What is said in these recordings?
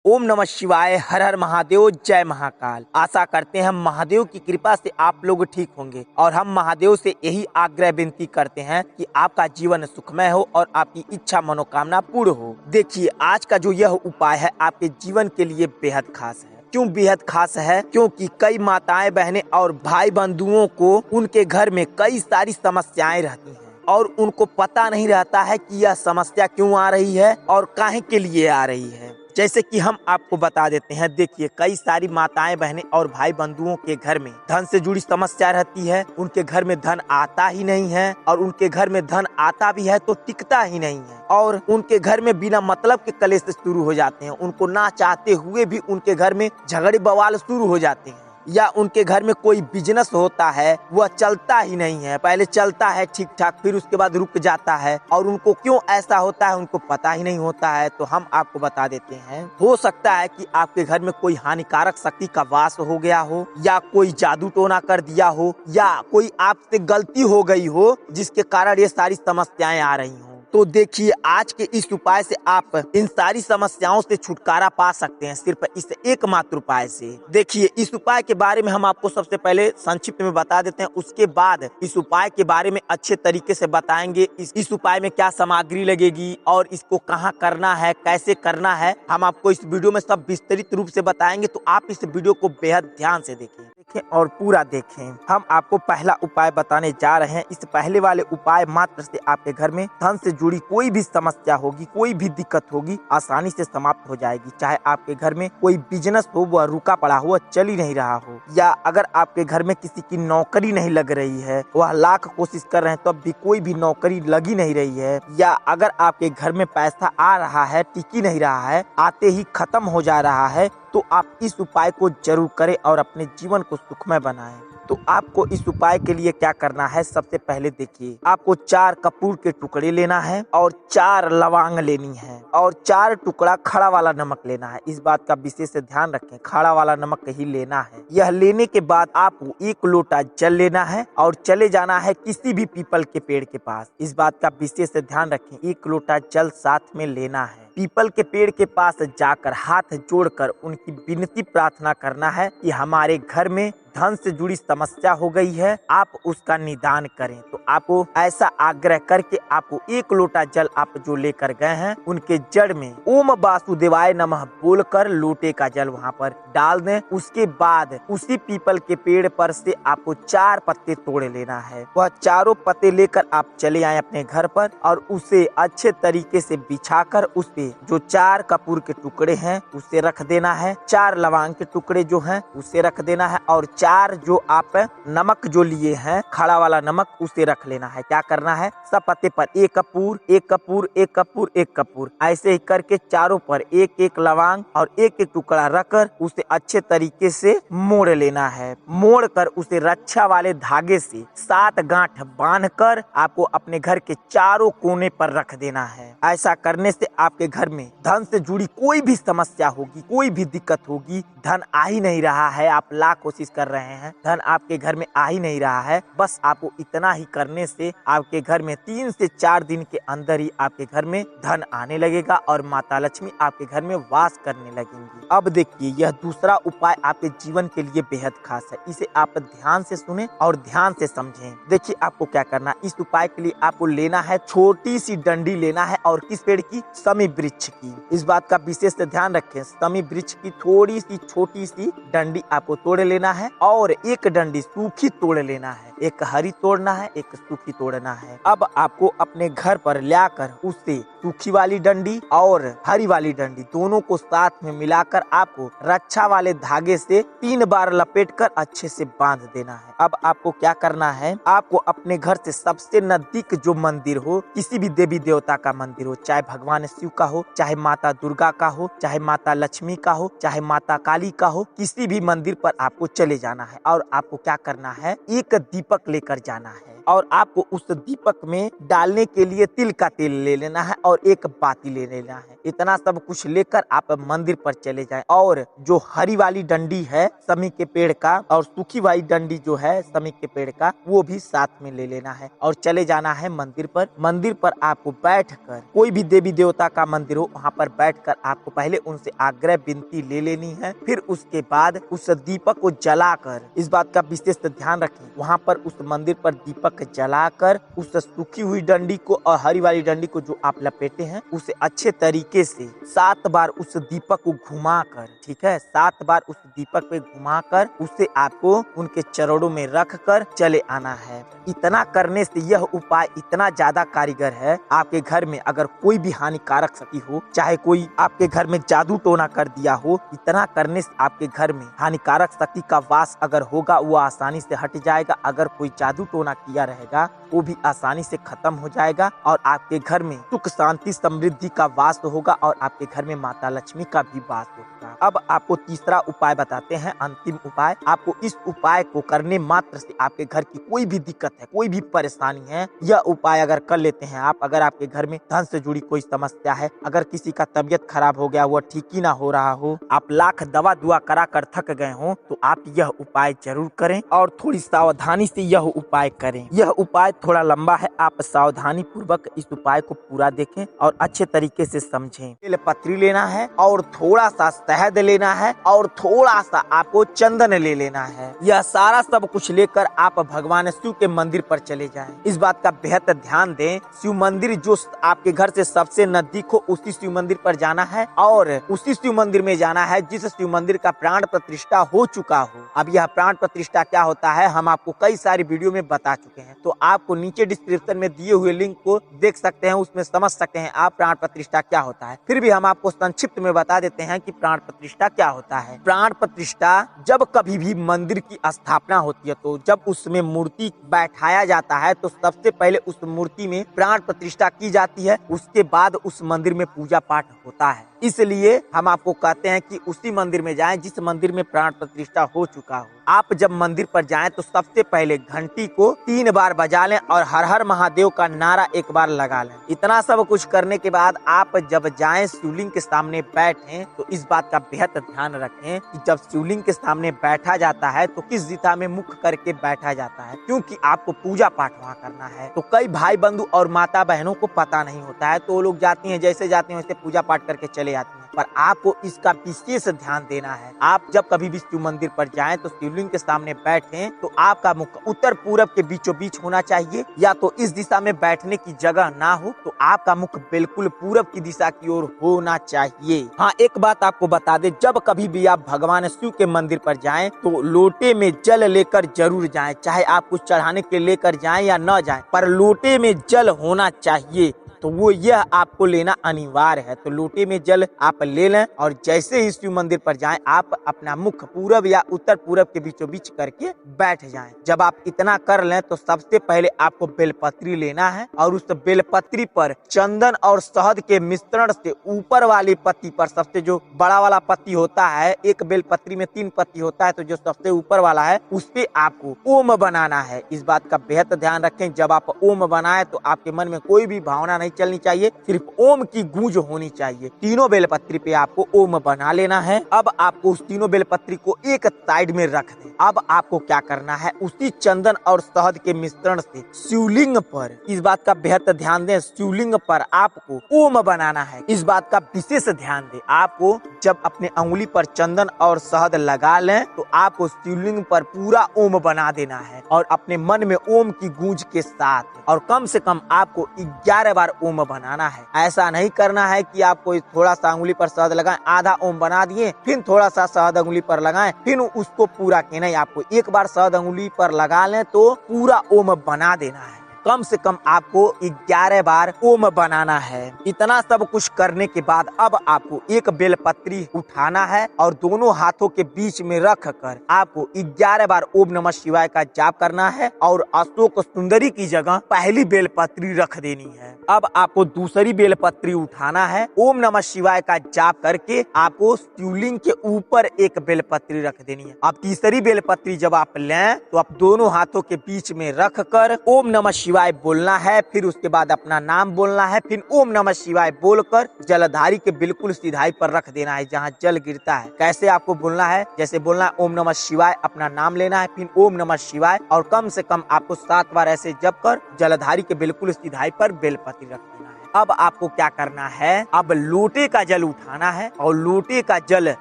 ओम नमः शिवाय, हर हर महादेव, जय महाकाल। आशा करते हैं हम महादेव की कृपा से आप लोग ठीक होंगे और हम महादेव से यही आग्रह विनती करते हैं कि आपका जीवन सुखमय हो और आपकी इच्छा मनोकामना पूर्ण हो। देखिए, आज का जो यह उपाय है आपके जीवन के लिए बेहद खास है। क्यों बेहद खास है? क्योंकि कई माताएं बहनें और भाई बंधुओं को उनके घर में कई सारी समस्याएं रहती हैं और उनको पता नहीं रहता है कि यह समस्या क्यों आ रही है और काहे के लिए आ रही है। जैसे कि हम आपको बता देते हैं। देखिए, कई सारी माताएं बहनें और भाई बंधुओं के घर में धन से जुड़ी समस्या रहती है। उनके घर में धन आता ही नहीं है और उनके घर में धन आता भी है तो टिकता ही नहीं है और उनके घर में बिना मतलब के कलेश शुरू हो जाते हैं। उनको ना चाहते हुए भी उनके घर में झगड़े बवाल शुरू हो जाते हैं। या उनके घर में कोई बिजनेस होता है, वह चलता ही नहीं है। पहले चलता है ठीक ठाक, फिर उसके बाद रुक जाता है और उनको क्यों ऐसा होता है उनको पता ही नहीं होता है। तो हम आपको बता देते हैं, हो सकता है कि आपके घर में कोई हानिकारक शक्ति का वास हो गया हो, या कोई जादू टोना कर दिया हो, या कोई आपसे गलती हो गई हो जिसके कारण ये सारी समस्याएं आ रही हो। तो देखिए, आज के इस उपाय से आप इन सारी समस्याओं से छुटकारा पा सकते हैं, सिर्फ इस एकमात्र उपाय से। देखिए, इस उपाय के बारे में हम आपको सबसे पहले संक्षिप्त में बता देते हैं, उसके बाद इस उपाय के बारे में अच्छे तरीके से बताएंगे। इस उपाय में क्या सामग्री लगेगी और इसको कहाँ करना है, कैसे करना है, हम आपको इस वीडियो में सब विस्तृत रूप से बताएंगे। तो आप इस वीडियो को बेहद ध्यान से देखें और पूरा देखें। हम आपको पहला उपाय बताने जा रहे हैं। इस पहले वाले उपाय मात्र से आपके घर में धन से जुड़ी कोई भी समस्या होगी, कोई भी दिक्कत होगी, आसानी से समाप्त हो जाएगी। चाहे आपके घर में कोई बिजनेस हो, वह रुका पड़ा हो, चल ही नहीं रहा हो, या अगर आपके घर में किसी की नौकरी नहीं लग रही है, वह लाख कोशिश कर रहे हैं तब भी कोई भी नौकरी लगी नहीं रही है, या अगर आपके घर में पैसा आ रहा है टिक ही नहीं रहा है, आते ही खत्म हो जा रहा है, तो आप इस उपाय को जरूर करें और अपने जीवन को सुखमय बनाएं। तो आपको इस उपाय के लिए क्या करना है? सबसे पहले देखिए, आपको 4 कपूर के टुकड़े लेना है और 4 लौंग लेनी है और 4 टुकड़ा खड़ा वाला नमक लेना है। इस बात का विशेष ध्यान रखें, खड़ा वाला नमक ही लेना है। यह लेने के बाद आपको 1 लोटा जल लेना है और चले जाना है किसी भी पीपल के पेड़ के पास। इस बात का विशेष ध्यान रखें, 1 लोटा जल साथ में लेना है। पीपल के पेड़ के पास जाकर हाथ जोड़कर उनकी विनती प्रार्थना करना है कि हमारे घर में धन से जुड़ी समस्या हो गई है, आप उसका निदान करें। तो आपको ऐसा आग्रह करके आपको 1 लोटा जल आप जो लेकर गए हैं उनके जड़ में ओम वासुदेवाय नमः बोलकर लोटे का जल वहां पर डाल दें। उसके बाद उसी पीपल के पेड़ पर से आपको 4 पत्ते तोड़ लेना है। वह चारों पत्ते लेकर आप चले आए अपने घर पर और उसे अच्छे तरीके से बिछाकर उस पे जो 4 कपूर के टुकड़े हैं उसे रख देना है, 4 लौंग के टुकड़े जो हैं उसे रख देना है और 4 जो आप नमक जो लिए हैं, खड़ा वाला नमक, उसे रख लेना है। क्या करना है? सब पत्ते पर 1 कपूर, 1 कपूर, 1 कपूर, 1 कपूर, ऐसे ही करके चारों पर 1-1 लौंग और 1-1 टुकड़ा रखकर उसे अच्छे तरीके से मोड़ लेना है। मोड़ कर उसे रक्षा वाले धागे से 7 गांठ बांधकर आपको अपने घर के चारों कोने पर रख देना है। ऐसा करने से आपके घर में धन से जुड़ी कोई भी समस्या होगी, कोई भी दिक्कत होगी, धन आ ही नहीं रहा है, आप लाख कोशिश कर रहे हैं, धन आपके घर में आ ही नहीं रहा है, बस आपको इतना ही करने से आपके घर में 3 से 4 दिन के अंदर ही आपके घर में धन आने लगेगा और माता लक्ष्मी आपके घर में वास करने लगेंगी। अब देखिए, यह दूसरा उपाय आपके जीवन के लिए बेहद खास है। इसे आप ध्यान से सुने और ध्यान से समझें। देखिए, आपको क्या करना, इस उपाय के लिए आपको लेना है छोटी सी डंडी लेना है और किस पेड़ की? शमी वृक्ष की। इस बात का विशेष ध्यान रखें, शमी वृक्ष की थोड़ी सी छोटी सी डंडी आपको तोड़ लेना है और 1 डंडी सूखी तोड़ लेना है। एक हरी तोड़ना है, एक सूखी तोड़ना है। अब आपको अपने घर पर लाकर उससे सूखी वाली डंडी और हरी वाली डंडी दोनों को साथ में मिलाकर आपको रक्षा वाले धागे से 3 बार लपेटकर अच्छे से बांध देना है। अब आपको क्या करना है? आपको अपने घर से सबसे नजदीक जो मंदिर हो, किसी भी देवी देवता का मंदिर हो, चाहे भगवान शिव का हो, चाहे माता दुर्गा का हो, चाहे माता लक्ष्मी का हो, चाहे माता काली का हो, किसी भी मंदिर पर आपको चले जाना है और आपको क्या करना है? 1 दीपक लेकर जाना है और आपको उस दीपक में डालने के लिए तिल का तेल ले लेना है और एक बाती ले लेना है। इतना सब कुछ लेकर आप मंदिर पर चले जाएं और जो हरी वाली डंडी है समी के पेड़ का और सूखी वाली डंडी जो है समी के पेड़ का वो भी साथ में ले लेना है और चले जाना है मंदिर पर। मंदिर पर आपको बैठकर, कोई भी देवी देवता का मंदिर हो वहाँ पर बैठकर आपको पहले उनसे आग्रह विनती ले लेनी है। फिर उसके बाद उस दीपक को जलाकर, इस बात का विशेष ध्यान रखें, वहाँ पर उस मंदिर पर दीपक जलाकर उस सूखी हुई डंडी को और हरी वाली डंडी को जो आप लपेटे हैं उसे अच्छे तरीके से 7 बार उस दीपक को घुमाकर, ठीक है, 7 बार उस दीपक पे घुमाकर उसे आपको उनके चरणों में रख कर चले आना है। इतना करने से यह उपाय इतना ज्यादा कारीगर है, आपके घर में अगर कोई भी हानिकारक शक्ति हो, चाहे कोई आपके घर में जादू टोना कर दिया हो, इतना करने से आपके घर में हानिकारक शक्ति का वास अगर होगा वो आसानी से हट जाएगा। अगर कोई जादू टोना किया रहेगा वो भी आसानी से खत्म हो जाएगा और आपके घर में सुख शांति समृद्धि का वास होगा और आपके घर में माता लक्ष्मी का भी वास होगा। अब आपको तीसरा उपाय बताते हैं, अंतिम उपाय। आपको इस उपाय को करने मात्र से आपके घर की कोई भी दिक्कत है, कोई भी परेशानी है, यह उपाय अगर कर लेते हैं आप, अगर आपके घर में धन से जुड़ी कोई समस्या है, अगर किसी का तबियत खराब हो गया, वो ठीक ही ना हो रहा हो, आप लाख दवा दुआ करा कर थक गए हो, तो आप यह उपाय जरूर करें और थोड़ी सावधानी से यह उपाय करें। यह उपाय थोड़ा लंबा है, आप सावधानी पूर्वक इस उपाय को पूरा देखें और अच्छे तरीके से समझें। बेलपत्री लेना है और थोड़ा सा शहद लेना है और थोड़ा सा आपको चंदन ले लेना है। यह सारा सब कुछ लेकर आप भगवान शिव के मंदिर पर चले जाएं। इस बात का बेहद ध्यान दें, शिव मंदिर जो आपके घर से सबसे नजदीक हो उसी शिव मंदिर पर जाना है और उसी शिव मंदिर में जाना है जिस शिव मंदिर का प्राण प्रतिष्ठा हो चुका हो। अब यह प्राण प्रतिष्ठा क्या होता है हम आपको कई सारी वीडियो में बता चुके हैं, तो आपको नीचे डिस्क्रिप्शन में दिए हुए लिंक को देख सकते हैं, उसमें समझ सकते हैं आप प्राण प्रतिष्ठा क्या होता है। फिर भी हम आपको संक्षिप्त में बता देते हैं कि प्राण प्रतिष्ठा क्या होता है। प्राण प्रतिष्ठा जब कभी भी मंदिर की स्थापना होती है, तो जब उसमें मूर्ति बैठाया जाता है तो सबसे पहले उस मूर्ति में प्राण प्रतिष्ठा की जाती है, उसके बाद उस मंदिर में पूजा पाठ होता है। इसलिए हम आपको कहते हैं कि उसी मंदिर में जाएं जिस मंदिर में प्राण प्रतिष्ठा हो चुका हो। आप जब मंदिर पर जाएं तो सबसे पहले घंटी को 3 बार बजा लें और हर हर महादेव का नारा एक बार लगा लें। इतना सब कुछ करने के बाद आप जब जाएं शिवलिंग के सामने बैठें तो इस बात का बेहद ध्यान रखें कि जब शिवलिंग के सामने बैठा जाता है तो किस दिशा में मुख करके बैठा जाता है, क्योंकि आपको पूजा पाठ वहाँ करना है। तो कई भाई बंधु और माता बहनों को पता नहीं होता है, तो वो लोग जाती हैं, जैसे जाती हैं वैसे पूजा पाठ करके चले आती हैं, पर आपको इसका विशेष ध्यान देना है। आप जब कभी भी शिव मंदिर पर जाएं तो शिवलिंग के सामने बैठें तो आपका मुख उत्तर पूरब के बीचों बीच होना चाहिए, या तो इस दिशा में बैठने की जगह ना हो तो आपका मुख बिल्कुल पूरब की दिशा की ओर होना चाहिए। हाँ, एक बात आपको बता दे, जब कभी भी आप भगवान शिव के मंदिर पर जाएं तो लोटे में जल लेकर जरूर जाएं, चाहे आप कुछ चढ़ाने के लेकर जाएं या न जाएं, पर लोटे में जल होना चाहिए। तो वो यह आपको लेना अनिवार्य है। तो लोटे में जल आप ले लें और जैसे ही शिव मंदिर पर जाएं आप अपना मुख पूरब या उत्तर पूरब के बीचों बीच करके बैठ जाएं। जब आप इतना कर लें तो सबसे पहले आपको बेलपत्री लेना है और उस बेलपत्री पर चंदन और शहद के मिश्रण से ऊपर वाली पत्ती पर, सबसे जो बड़ा वाला पत्ती होता है, एक बेलपत्री में 3 पत्ती होता है, तो जो सबसे ऊपर वाला है उस पे आपको ओम बनाना है। इस बात का बेहद ध्यान रखें, जब आप ओम बनाए तो आपके मन में कोई भी भावना नहीं चलनी चाहिए, सिर्फ ओम की गूंज होनी चाहिए। तीनों बेलपत्री पे आपको ओम बना लेना है। अब आपको उस तीनों बेलपत्री को एक साइड में रख दें। अब आपको क्या करना है, उसी चंदन और शहद के मिश्रण से शिवलिंग पर, इस बात का बेहद ध्यान दें, शिवलिंग पर आपको ओम बनाना है। इस बात का विशेष ध्यान दें, आपको जब अपने अंगुली पर चंदन और शहद लगा लें तो आपको शिवलिंग पर पूरा ओम बना देना है और अपने मन में ओम की गूंज के साथ, और कम से कम आपको 11 बार ओम बनाना है। ऐसा नहीं करना है कि आप कोई थोड़ा सा अंगुली पर शहद लगाएं, आधा ओम बना दिए, फिर थोड़ा सा शहद अंगुली पर लगाएं, फिर उसको पूरा के नहीं, आपको एक बार शहद अंगुली पर लगा लें तो पूरा ओम बना देना है। कम से कम आपको 11 बार ओम बनाना है। इतना सब कुछ करने के बाद अब आपको एक बेलपत्री उठाना है और दोनों हाथों के बीच में रख कर आपको 11 बार ओम नमः शिवाय का जाप करना है और अशोक सुंदरी की जगह पहली बेलपत्री रख देनी है। अब आपको दूसरी बेलपत्री उठाना है, ओम नमः शिवाय का जाप करके आपको शिवलिंग के ऊपर एक बेलपत्री रख देनी है। अब तीसरी बेलपत्री जब आप लें तो आप दोनों हाथों के बीच में रख कर ओम नमः शिवाय बोलना है, फिर उसके बाद अपना नाम बोलना है, फिर ओम नमः शिवाय बोलकर जलधारी के बिल्कुल सीधाई पर रख देना है जहाँ जल गिरता है। कैसे आपको बोलना है? जैसे बोलना है ओम नमः शिवाय, अपना नाम लेना है, फिर ओम नमः शिवाय और कम से कम आपको 7 बार ऐसे जप कर जलधारी के बिल्कुल सीधाई पर बेलपत्री रख देना है। अब आपको क्या करना है? अब लोटे का जल उठाना है और लोटे का जल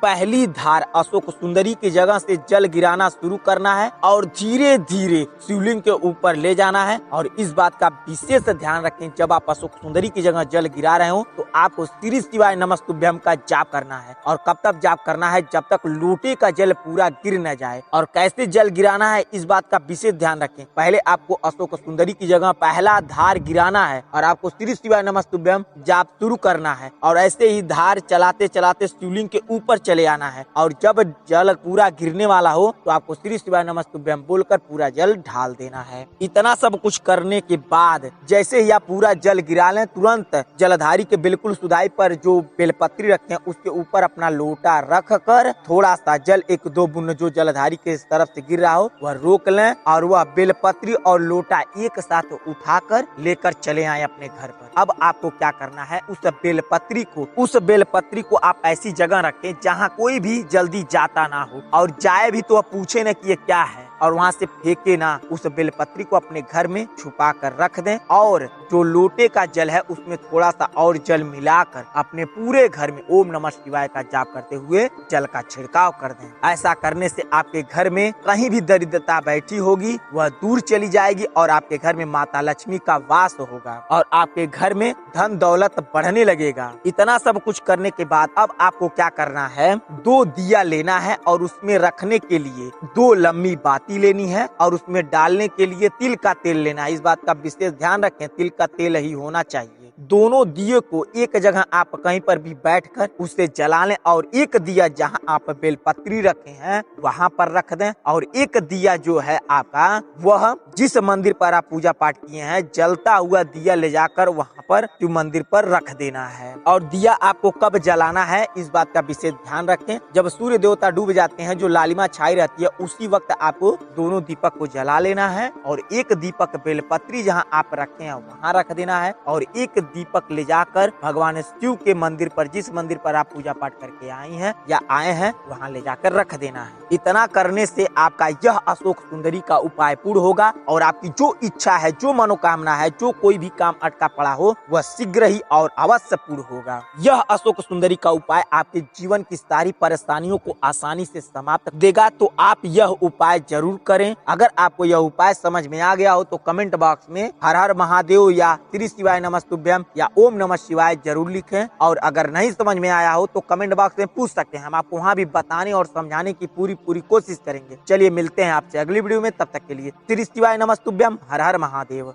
पहली धार अशोक सुंदरी की जगह से जल गिराना शुरू करना है और धीरे धीरे शिवलिंग के ऊपर ले जाना है। और इस बात का विशेष ध्यान रखें, जब आप अशोक सुंदरी की जगह जल गिरा रहे हो तो आपको श्री शिवाय नमस्तुभ्यम का जाप करना है। और कब तक जाप करना है? जब तक लोटे का जल पूरा गिर न जाए। और कैसे जल गिराना है इस बात का विशेष ध्यान रखें। पहले आपको अशोक सुंदरी की जगह पहला धार गिराना है और आपको श्री शिवाय नमस्तुभ्यम जाप शुरू करना है और ऐसे ही धार चलाते चलाते शिवलिंग के ऊपर चले आना है। और जब जल पूरा गिरने वाला हो तो आपको श्री शिवाय नमस्तुभ्यम बोलकर पूरा जल ढाल देना है। इतना सब कुछ करने के बाद जैसे ही आप पूरा जल गिरा लें, तुरंत जलधारी के बिल्कुल सुधाई पर जो बेलपत्री रखे हैं उसके ऊपर अपना लोटा रख कर थोड़ा सा जल 1-2 बूंद जो जलधारी के तरफ से गिर रहा हो वह रोक लें और वह बेलपत्री और लोटा एक साथ उठाकर लेकर चले आए अपने घर पर। अब आपको क्या करना है? उस बेलपत्री को आप ऐसी जगह रखें जहाँ कोई भी जल्दी जाता ना हो और जाए भी तो आप पूछे न कि ये क्या है और वहाँ से फेंके ना। उस बेलपत्री को अपने घर में छुपा कर रख दें और जो लोटे का जल है उसमें थोड़ा सा और जल मिलाकर अपने पूरे घर में ओम नमः शिवाय का जाप करते हुए जल का छिड़काव कर दें। ऐसा करने से आपके घर में कहीं भी दरिद्रता बैठी होगी वह दूर चली जाएगी और आपके घर में माता लक्ष्मी का वास होगा और आपके घर में धन दौलत बढ़ने लगेगा। इतना सब कुछ करने के बाद अब आपको क्या करना है? 2 दिया लेना है और उसमें रखने के लिए 2 लंबी बाती लेनी है और उसमें डालने के लिए तिल का तेल लेना है। इस बात का विशेष ध्यान रखें, तिल का तेल ही होना चाहिए। दोनों दिए को एक जगह आप कहीं पर भी बैठकर उसे जला लें और एक दिया जहां आप बेलपत्री रखे हैं वहां पर रख दें और एक दिया जो है आपका वह जिस मंदिर पर आप पूजा पाठ किए हैं जलता हुआ दिया ले जाकर वहां पर जो मंदिर पर रख देना है। और दिया आपको कब जलाना है इस बात का विशेष ध्यान रखें। जब सूर्य देवता डूब जाते हैं जो लालिमा छाई रहती है उसी वक्त आपको दोनों दीपक को जला लेना है और एक दीपक बेलपत्री जहां आप रखे हैं वहां रख देना है और एक दीपक ले जाकर भगवान शिव के मंदिर पर जिस मंदिर पर आप पूजा पाठ करके आई हैं या आए हैं वहां ले जाकर रख देना है। इतना करने से आपका यह अशोक सुंदरी का उपाय पूर्ण होगा और आपकी जो इच्छा है, जो मनोकामना है, जो कोई भी काम अटका पड़ा हो वह शीघ्र ही और अवश्य पूर्ण होगा। यह अशोक सुंदरी का उपाय आपके जीवन की सारी परेशानियों को आसानी से समाप्त देगा। तो आप यह उपाय जरूर करें। अगर आपको यह उपाय समझ में आ गया हो तो कमेंट बॉक्स में हर हर महादेव या श्री शिवाय नमस्तुभ्यम या ओम नमः शिवाय जरूर लिखें। और अगर नहीं समझ में आया हो तो कमेंट बॉक्स में पूछ सकते हैं, हम आपको वहाँ भी बताने और समझाने की पूरी कोशिश करेंगे। चलिए मिलते हैं आपसे अगली वीडियो में, तब तक के लिए श्री शिवाय नमस्तुभ्यम, हर हर महादेव।